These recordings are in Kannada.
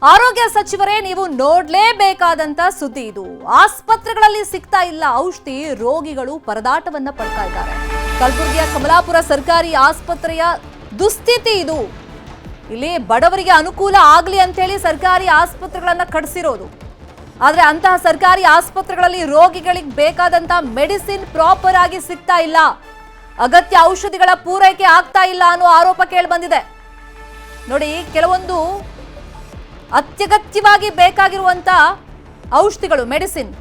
ಆರೋಗ್ಯ ಸಚಿವರೇ ನೀವು ನೋಡ್ಲೇಬೇಕಾದಂತ ಸುದ್ದಿ ಇದು. ಆಸ್ಪತ್ರೆಗಳಲ್ಲಿ ಸಿಗ್ತಾ ಇಲ್ಲ ಔಷಧಿ, ರೋಗಿಗಳು ಪರದಾಟವನ್ನ ಪಡ್ತಾ ಇದ್ದಾರೆ. ಕಲಬುರಗಿಯ ಕಮಲಾಪುರ ಸರ್ಕಾರಿ ಆಸ್ಪತ್ರೆಯ ದುಸ್ಥಿತಿ ಇದು. ಇಲ್ಲಿ ಬಡವರಿಗೆ ಅನುಕೂಲ ಆಗ್ಲಿ ಅಂತ ಹೇಳಿ ಸರ್ಕಾರಿ ಆಸ್ಪತ್ರೆಗಳನ್ನ ಕಟ್ಸಿರೋದು. ಆದ್ರೆ ಅಂತಹ ಸರ್ಕಾರಿ ಆಸ್ಪತ್ರೆಗಳಲ್ಲಿ ರೋಗಿಗಳಿಗೆ ಬೇಕಾದಂತ ಮೆಡಿಸಿನ್ ಪ್ರಾಪರ್ ಆಗಿ ಸಿಗ್ತಾ ಇಲ್ಲ, ಅಗತ್ಯ ಔಷಧಿಗಳ ಪೂರೈಕೆ ಆಗ್ತಾ ಇಲ್ಲ ಅನ್ನೋ ಆರೋಪ ಕೇಳಿ ಬಂದಿದೆ. ನೋಡಿ, ಕೆಲವೊಂದು ಅತ್ಯಗತ್ಯವಾಗಿ ಬೇಕಾಗಿರುವಂತ ಔಷಧಿಗಳು, ಮೆಡಿಸಿನ್,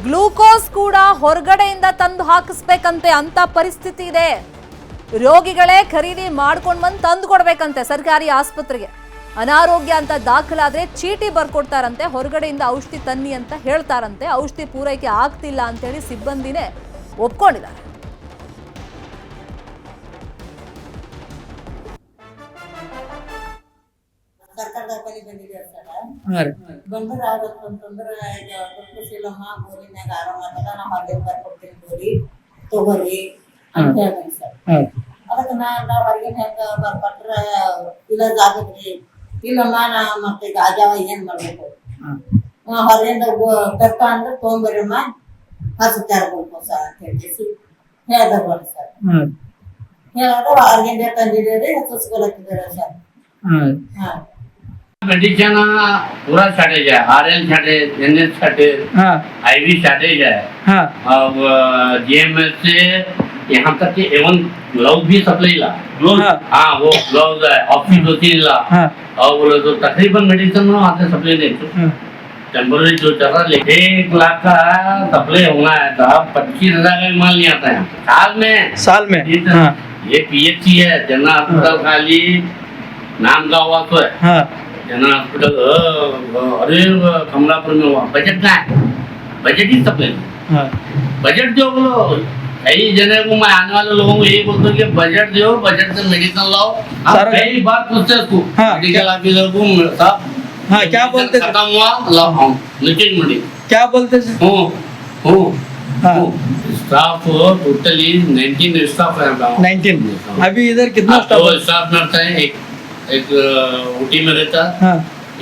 ಗ್ಲೂಕೋಸ್ ಕೂಡ ಹೊರಗಡೆಯಿಂದ ತಂದು ಹಾಕಿಸ್ಬೇಕಂತೆ, ಅಂತ ಪರಿಸ್ಥಿತಿ ಇದೆ. ರೋಗಿಗಳೇ ಖರೀದಿ ಮಾಡ್ಕೊಂಡು ಬಂದು ತಂದು ಕೊಡ್ಬೇಕಂತೆ ಸರ್ಕಾರಿ ಆಸ್ಪತ್ರೆಗೆ. ಅನಾರೋಗ್ಯ ಅಂತ ದಾಖಲಾದ್ರೆ ಚೀಟಿ ಬರ್ಕೊಡ್ತಾರಂತೆ, ಹೊರಗಡೆಯಿಂದ ಔಷಧಿ ತನ್ನಿ ಅಂತ ಹೇಳ್ತಾರಂತೆ. ಔಷಧಿ ಪೂರೈಕೆ ಆಗ್ತಿಲ್ಲ ಅಂತೇಳಿ ಸಿಬ್ಬಂದಿನೇ ಒಪ್ಕೊಂಡಿದ್ದಾರೆ. ಸರ್ಕಾರದ ಬಳಿ ಬಂದಿದ್ದಾರೆ ಬಂದ್ರೆ ಅಂತಂದ್ರೆ ಕುಶಲಮ್ಮ ಗೋರಿನಾಗ ಆರಾಮಾದಾಗ ನಾ ಹೊರಗೆ ಬರ್ಕೊಡ್ತೀನಿ ಗೋರಿ ತಗೋರಿ ಅಂತ ಹೇಳ್ತೀನಿ ಸರ್. ಅದಕ್ಕೆ ನಾ ಹೊರಗಿನ ಹೆಂಗ ಬರ್ಕೊಟ್ರೆ ಇಲ್ಲದ ಆಗದ್ರಿ, ಇಲ್ಲಮ್ಮ ನಾ ಮತ್ತೆ ಗಾಜಾವ ಏನ್ ಮಾಡ್ಬೇಕು, ಹೊರಗಿಂದ ತರ್ಕ ಅಂದ್ರೆ ತೊಗೊಂಬರಮ್ಮ ಹಸುತ್ತಾರ ಸರ್ ಅಂತ ಹೇಳಿ ಹೇಳ್ದ ಸರ್. ಹೇಳಿದ್ರೆ ಹೊರಗಿಂದ ತಂದಿದ್ದೀರಿ ಹಸುಸ್ಕೊಳತ್ತಿದ್ದಾರೆ ಸರ್. मेडिसिन पूरा शॉर्टेज है, RL shortage, NL shortage, IV shortage है, अब जीएमएस से यहाँ तक कि एवन ग्लव्स भी सप्लाई ला, हाँ वो ग्लव्स है, ऑक्सीटोसिन ला, और बोले तो तकरीबन मेडिसिन आते सप्लाई नहीं तो टेम्पररी जो चल रहा है 1 लाख का सप्लाई होना है तो 25,000 का माल नहीं आता है साल में। ये पीएचसी है, जनरल अस्पताल खाली नाम का हुआ तो है जनरल हॉस्पिटल। अरे कमलापुर में हुआ बजट का है, बजट ही सब बजट जो बोलो कई जने को मैं आने वाले लोगों को यही बोलता हूँ कि बजट दो, बजट से मेडिसिन लाओ। आप कई बार पूछते उसको मेडिकल ऑफिसर को साहब, हाँ क्या बोलते खत्म हुआ लाओ लीकेज मंडी क्या बोलते स्टाफ टोटली 19 स्टाफ है। 19 अभी इधर कितना स्टाफ नर्स है, एक ओटी में रहता है,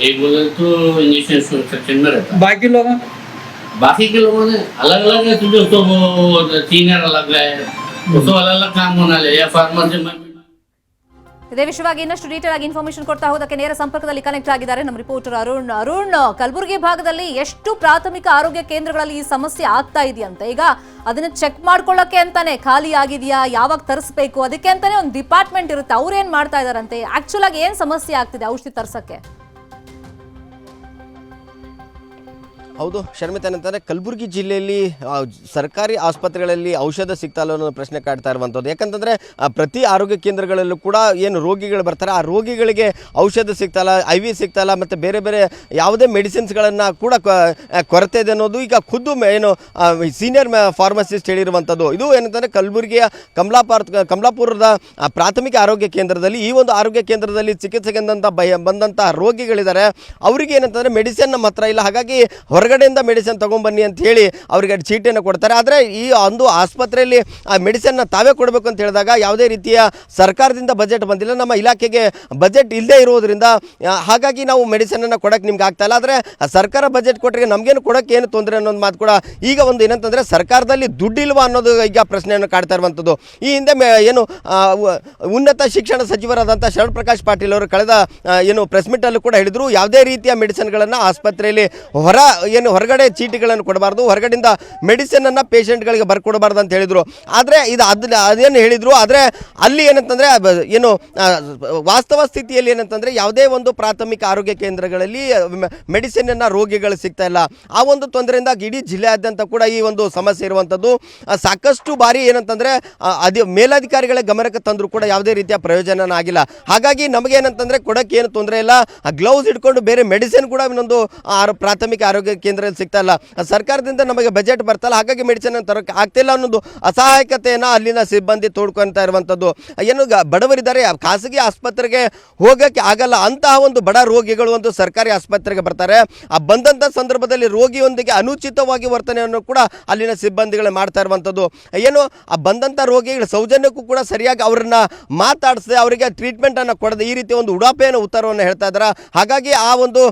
एक बोले तो इंजेक्शन सेक्शन में रहता है। बाकी के लोगों ने अलग अलग है, तुझे तो वो सीनियर अलग है, उसको अलग अलग काम होना ले या फार्मेसी में। ಇದೇ ವಿಷಯವಾಗಿ ಇನ್ನಷ್ಟು ಡೀಟೇಲ್ ಆಗಿ ಇನ್ಫಾರ್ಮೇಶನ್ ಕೊಡ್ತಾ ಹೋದಕ್ಕೆ ನೇರ ಸಂಪರ್ಕದಲ್ಲಿ ಕನೆಕ್ಟ್ ಆಗಿದ್ದಾರೆ ನಮ್ಮ ರಿಪೋರ್ಟರ್ ಅರುಣ್. ಕಲಬುರಗಿ ಭಾಗದಲ್ಲಿ ಎಷ್ಟು ಪ್ರಾಥಮಿಕ ಆರೋಗ್ಯ ಕೇಂದ್ರಗಳಲ್ಲಿ ಈ ಸಮಸ್ಯೆ ಆಗ್ತಾ ಇದೆಯಂತೆ? ಈಗ ಅದನ್ನ ಚೆಕ್ ಮಾಡ್ಕೊಳ್ಳೋಕೆ ಅಂತಾನೆ ಖಾಲಿ ಆಗಿದೆಯಾ, ಯಾವಾಗ ತರಿಸಬೇಕು ಅದಕ್ಕೆ ಅಂತಾನೆ ಒಂದು ಡಿಪಾರ್ಟ್ಮೆಂಟ್ ಇರುತ್ತೆ, ಅವ್ರು ಏನ್ ಮಾಡ್ತಾ ಇದಾರಂತೆ? ಆಕ್ಚುಲ್ ಆಗಿ ಏನ್ ಸಮಸ್ಯೆ ಆಗ್ತಿದೆ ಔಷಧಿ ತರ್ಸಕ್ಕೆ? ಹೌದು ಶರ್ಮಿತಾ, ಏನಂತಂದರೆ ಕಲಬುರಗಿ ಜಿಲ್ಲೆಯಲ್ಲಿ ಸರ್ಕಾರಿ ಆಸ್ಪತ್ರೆಗಳಲ್ಲಿ ಔಷಧ ಸಿಗ್ತಾಯಿಲ್ಲ ಅನ್ನೋ ಪ್ರಶ್ನೆ ಕಾಡ್ತಾ ಇರುವಂಥದ್ದು. ಯಾಕಂತಂದರೆ ಪ್ರತಿ ಆರೋಗ್ಯ ಕೇಂದ್ರಗಳಲ್ಲೂ ಕೂಡ ಏನು ರೋಗಿಗಳು ಬರ್ತಾರೆ, ಆ ರೋಗಿಗಳಿಗೆ ಔಷಧ ಸಿಗ್ತಾಯಿಲ್ಲ, IV ಸಿಗ್ತಾಯಿಲ್ಲ, ಮತ್ತು ಬೇರೆ ಬೇರೆ ಯಾವುದೇ ಮೆಡಿಸಿನ್ಸ್ಗಳನ್ನು ಕೂಡ ಕೊರತೆ ಇದೆ ಅನ್ನೋದು ಈಗ ಖುದ್ದು ಏನು ಸೀನಿಯರ್ ಫಾರ್ಮಸಿಸ್ಟ್ ಹೇಳಿರುವಂಥದ್ದು. ಇದು ಏನಂತಂದರೆ ಕಲಬುರಗಿಯ ಕಮಲಾಪುರದ ಪ್ರಾಥಮಿಕ ಆರೋಗ್ಯ ಕೇಂದ್ರದಲ್ಲಿ, ಈ ಒಂದು ಆರೋಗ್ಯ ಕೇಂದ್ರದಲ್ಲಿ ಚಿಕಿತ್ಸೆಗೆ ಬಂದಂಥ ರೋಗಿಗಳಿದ್ದಾರೆ, ಅವರಿಗೆ ಏನಂತಂದರೆ ಮೆಡಿಸಿನ್ ನಮ್ಮ ಹತ್ರ ಇಲ್ಲ, ಹಾಗಾಗಿ ಹೊರಗಡೆಯಿಂದ ಮೆಡಿಸಿನ್ ತೊಗೊಂಬನ್ನಿ ಅಂತ ಹೇಳಿ ಅವರಿಗೆ ಚೀಟಿಯನ್ನು ಕೊಡ್ತಾರೆ. ಆದರೆ ಈ ಒಂದು ಆಸ್ಪತ್ರೆಯಲ್ಲಿ ಆ ಮೆಡಿಸಿನ್ನ ತಾವೇ ಕೊಡಬೇಕು ಅಂತ ಹೇಳಿದಾಗ ಯಾವುದೇ ರೀತಿಯ ಸರ್ಕಾರದಿಂದ ಬಜೆಟ್ ಬಂದಿಲ್ಲ, ನಮ್ಮ ಇಲಾಖೆಗೆ ಬಜೆಟ್ ಇಲ್ಲದೇ ಇರೋದರಿಂದ ಹಾಗಾಗಿ ನಾವು ಮೆಡಿಸಿನನ್ನು ಕೊಡೋಕ್ಕೆ ನಿಮ್ಗೆ ಆಗ್ತಾಯಿಲ್ಲ. ಆದರೆ ಸರ್ಕಾರ ಬಜೆಟ್ ಕೊಟ್ಟರೆ ನಮಗೇನು ಕೊಡೋಕ್ಕೆ ಏನು ತೊಂದರೆ ಅನ್ನೋದು ಮಾತು ಕೂಡ ಈಗ ಒಂದು ಏನಂತಂದರೆ ಸರ್ಕಾರದಲ್ಲಿ ದುಡ್ಡಿಲ್ವಾ ಅನ್ನೋದು ಈಗ ಪ್ರಶ್ನೆಯನ್ನು ಕಾಡ್ತಾ ಇರುವಂಥದ್ದು. ಈ ಹಿಂದೆ ಏನು ಉನ್ನತ ಶಿಕ್ಷಣ ಸಚಿವರಾದಂಥ ಶರಣ್ ಪ್ರಕಾಶ್ ಪಾಟೀಲ್ ಅವರು ಕಳೆದ ಏನು ಪ್ರೆಸ್ ಮೀಟಲ್ಲೂ ಕೂಡ ಹೇಳಿದರು, ಯಾವುದೇ ರೀತಿಯ ಮೆಡಿಸಿನ್ಗಳನ್ನು ಆಸ್ಪತ್ರೆಯಲ್ಲಿ ಹೊರಗಡೆ ಚೀಟಿಗಳನ್ನು ಕೊಡಬಾರ್ದು, ಹೊರಗಡೆಯಿಂದ ಮೆಡಿಸಿನನ್ನು ಪೇಷಂಟ್ಗಳಿಗೆ ಬರ್ಕೊಡಬಾರ್ದು ಅಂತ ಹೇಳಿದರು. ಆದರೆ ಇದು ಅದೇನು ಹೇಳಿದರು, ಆದರೆ ಅಲ್ಲಿ ಏನಂತಂದರೆ ಏನು ವಾಸ್ತವ ಸ್ಥಿತಿಯಲ್ಲಿ ಏನಂತಂದರೆ ಯಾವುದೇ ಒಂದು ಪ್ರಾಥಮಿಕ ಆರೋಗ್ಯ ಕೇಂದ್ರಗಳಲ್ಲಿ ಮೆಡಿಸಿನನ್ನು ರೋಗಿಗಳು ಸಿಗ್ತಾ ಇಲ್ಲ. ಆ ಒಂದು ತೊಂದರೆಯಿಂದ ಇಡೀ ಜಿಲ್ಲೆಯಾದ್ಯಂತ ಕೂಡ ಈ ಒಂದು ಸಮಸ್ಯೆ ಇರುವಂಥದ್ದು. ಸಾಕಷ್ಟು ಬಾರಿ ಏನಂತಂದರೆ ಮೇಲಧಿಕಾರಿಗಳ ಗಮನಕ್ಕೆ ತಂದರೂ ಕೂಡ ಯಾವುದೇ ರೀತಿಯ ಪ್ರಯೋಜನ ಆಗಿಲ್ಲ. ಹಾಗಾಗಿ ನಮಗೇನಂತಂದರೆ ಕೊಡೋಕ್ಕೆ ಏನು ತೊಂದರೆ ಇಲ್ಲ, ಗ್ಲೌಸ್ ಇಟ್ಕೊಂಡು ಬೇರೆ ಮೆಡಿಸಿನ್ ಕೂಡ ಇನ್ನೊಂದು ಪ್ರಾಥಮಿಕ ಆರೋಗ್ಯ ಕೇಂದ್ರದಲ್ಲಿ ಸಿಗ್ತಾ ಇಲ್ಲ, ಸರ್ಕಾರದಿಂದ ನಮಗೆ ಬಜೆಟ್ ಬರ್ತಲ್ಲ, ಹಾಗಾಗಿ ಮೆಡಿಸಿನ್ ತರೋಕೆ ಆಗ್ತಿಲ್ಲ ಅನ್ನೋದು ಅಸಹಾಯಕತೆಯನ್ನು ಅಲ್ಲಿನ ಸಿಬ್ಬಂದಿ ತೋಡ್ಕೊಳ್ತಾ ಇರುವಂಥದ್ದು. ಏನು ಬಡವರಿದ್ದಾರೆ, ಖಾಸಗಿ ಆಸ್ಪತ್ರೆಗೆ ಹೋಗೋಕ್ಕೆ ಆಗಲ್ಲ ಅಂತಹ ಒಂದು ಬಡ ರೋಗಿಗಳು ಒಂದು ಸರ್ಕಾರಿ ಆಸ್ಪತ್ರೆಗೆ ಬರ್ತಾರೆ. ಆ ಬಂದಂಥ ಸಂದರ್ಭದಲ್ಲಿ ರೋಗಿಯೊಂದಿಗೆ ಅನುಚಿತವಾಗಿ ವರ್ತನೆಯನ್ನು ಕೂಡ ಅಲ್ಲಿನ ಸಿಬ್ಬಂದಿಗಳು ಮಾಡ್ತಾ ಇರುವಂಥದ್ದು. ಏನು ಆ ಬಂದಂಥ ರೋಗಿಗಳ ಸೌಜನ್ಯಕ್ಕೂ ಕೂಡ ಸರಿಯಾಗಿ ಅವರನ್ನ ಮಾತಾಡಿಸದೆ ಅವರಿಗೆ ಟ್ರೀಟ್ಮೆಂಟನ್ನು ಕೊಡದೆ ಈ ರೀತಿ ಒಂದು ಉಡಾಪೆಯನ್ನು ಉತ್ತರವನ್ನು ಹೇಳ್ತಾ ಇದ್ದಾರೆ. ಹಾಗಾಗಿ ಆ ಒಂದು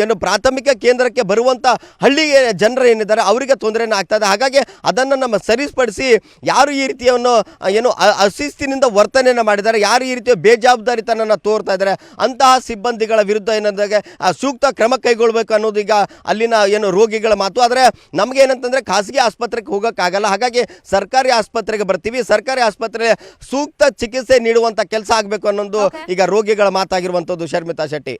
ಏನು ಪ್ರಾಥಮಿಕ ಕೇಂದ್ರಕ್ಕೆ ಬರುವಂಥ ಹಳ್ಳಿಗೆ ಜನರು ಏನಿದ್ದಾರೆ ಅವರಿಗೆ ತೊಂದರೆಯನ್ನು ಆಗ್ತಾ ಇದೆ. ಹಾಗಾಗಿ ಅದನ್ನು ನಮ್ಮ ಸರಿಪಡಿಸಿ ಯಾರು ಈ ರೀತಿಯನ್ನು ಏನು ಅಶಿಸ್ತಿನಿಂದ ವರ್ತನೆಯನ್ನು ಮಾಡಿದ್ದಾರೆ, ಯಾರು ಈ ರೀತಿಯ ಬೇಜವಾಬ್ದಾರಿತನವನ್ನು ತೋರ್ತಾ ಇದ್ದಾರೆ ಅಂತಹ ಸಿಬ್ಬಂದಿಗಳ ವಿರುದ್ಧ ಏನಂದ್ರೆ ಸೂಕ್ತ ಕ್ರಮ ಕೈಗೊಳ್ಳಬೇಕು ಅನ್ನೋದು ಈಗ ಅಲ್ಲಿನ ಏನು ರೋಗಿಗಳ ಮಾತು. ಆದರೆ ನಮಗೆ ಏನಂತಂದ್ರೆ ಖಾಸಗಿ ಆಸ್ಪತ್ರೆಗೆ ಹೋಗೋಕ್ಕಾಗಲ್ಲ, ಹಾಗಾಗಿ ಸರ್ಕಾರಿ ಆಸ್ಪತ್ರೆಗೆ ಬರ್ತೀವಿ, ಸರ್ಕಾರಿ ಆಸ್ಪತ್ರೆ ಸೂಕ್ತ ಚಿಕಿತ್ಸೆ ನೀಡುವಂಥ ಕೆಲಸ ಆಗಬೇಕು ಅನ್ನೋದು ಈಗ ರೋಗಿಗಳ ಮಾತಾಗಿರುವಂಥದ್ದು. ಶರ್ಮಿತಾ ಶೆಟ್ಟಿ.